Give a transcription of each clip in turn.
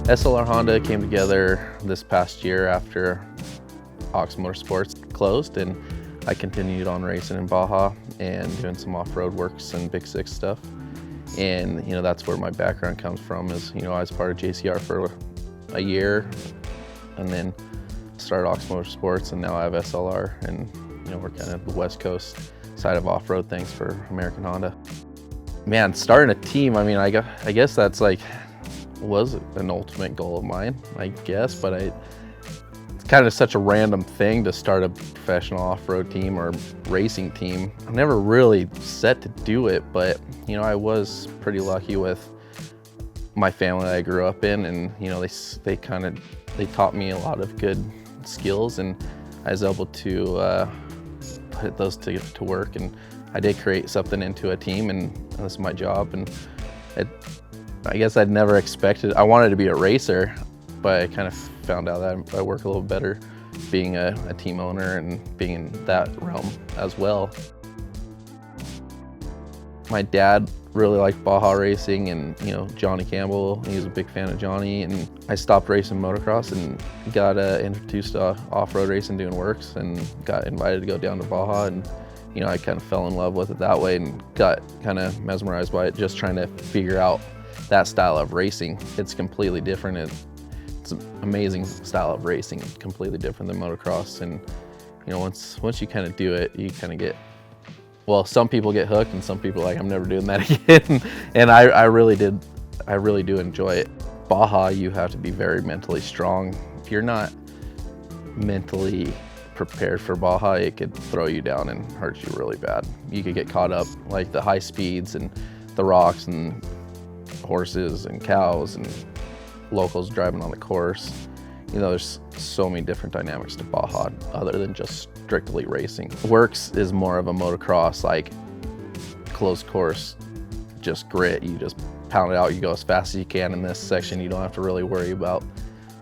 SLR Honda came together this past year after Ox Motorsports closed, and I continued on racing in Baja and doing some off-road works and Big Six stuff. And that's where my background comes from. Is I was part of JCR for a year, and then started Ox Motorsports, and now I have SLR, and we're kind of the West Coast side of off-road things for American Honda. Man, starting a team, I guess that's was an ultimate goal of mine, I guess, but it's kind of such a random thing to start a professional off-road team or racing team. I never really set to do it, but I was pretty lucky with my family that I grew up in, and they taught me a lot of good skills, and I was able to put those to work, and I did create something into a team, and this is my job. And I guess I'd never expected, I wanted to be a racer, but I kind of found out that I work a little better being a team owner and being in that realm as well. My dad really liked Baja racing, and Johnny Campbell, he was a big fan of Johnny, and I stopped racing motocross and got introduced to off-road racing doing WORCS, and got invited to go down to Baja, and I kind of fell in love with it that way and got kind of mesmerized by it, just trying to figure out that style of racing. It's completely different. It's an amazing style of racing, completely different than motocross. And once you kind of do it, you kind of get, well, some people get hooked, and some people are like, I'm never doing that again. And I really do enjoy it. Baja, you have to be very mentally strong. If you're not mentally prepared for Baja, it could throw you down and hurt you really bad. You could get caught up, like the high speeds and the rocks and horses and cows and locals driving on the course. There's so many different dynamics to Baja other than just strictly racing. WORCS is more of a motocross, like closed course, just grit. You just pound it out, you go as fast as you can in this section. You don't have to really worry about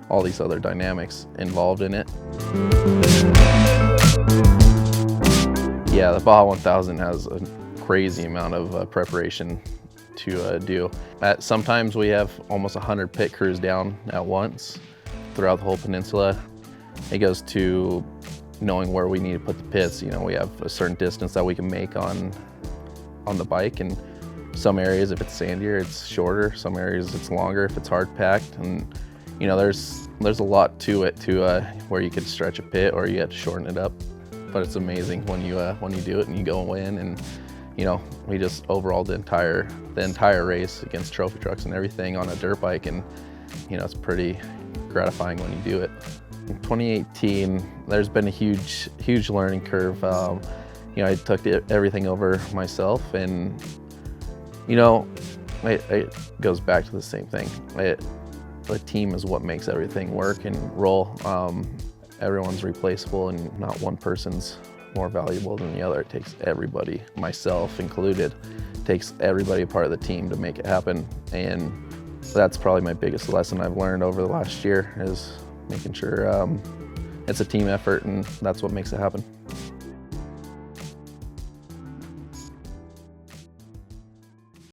all these other dynamics involved in it. Yeah, the Baja 1000 has a crazy amount of preparation to do. Sometimes we have almost 100 pit crews down at once throughout the whole peninsula. It goes to knowing where we need to put the pits. We have a certain distance that we can make on the bike, and some areas, if it's sandier, it's shorter. Some areas it's longer if it's hard packed, and there's a lot to it, where you could stretch a pit or you have to shorten it up. But it's amazing when you do it and you go and win. And we just overhauled the entire race against trophy trucks and everything on a dirt bike, and it's pretty gratifying when you do it. In 2018, there's been a huge learning curve. I took everything over myself, and it goes back to the same thing. The team is what makes everything work and roll. Everyone's replaceable, and not one person's more valuable than the other. It takes everybody, myself included, takes everybody a part of the team to make it happen. And that's probably my biggest lesson I've learned over the last year, is making sure it's a team effort, and that's what makes it happen.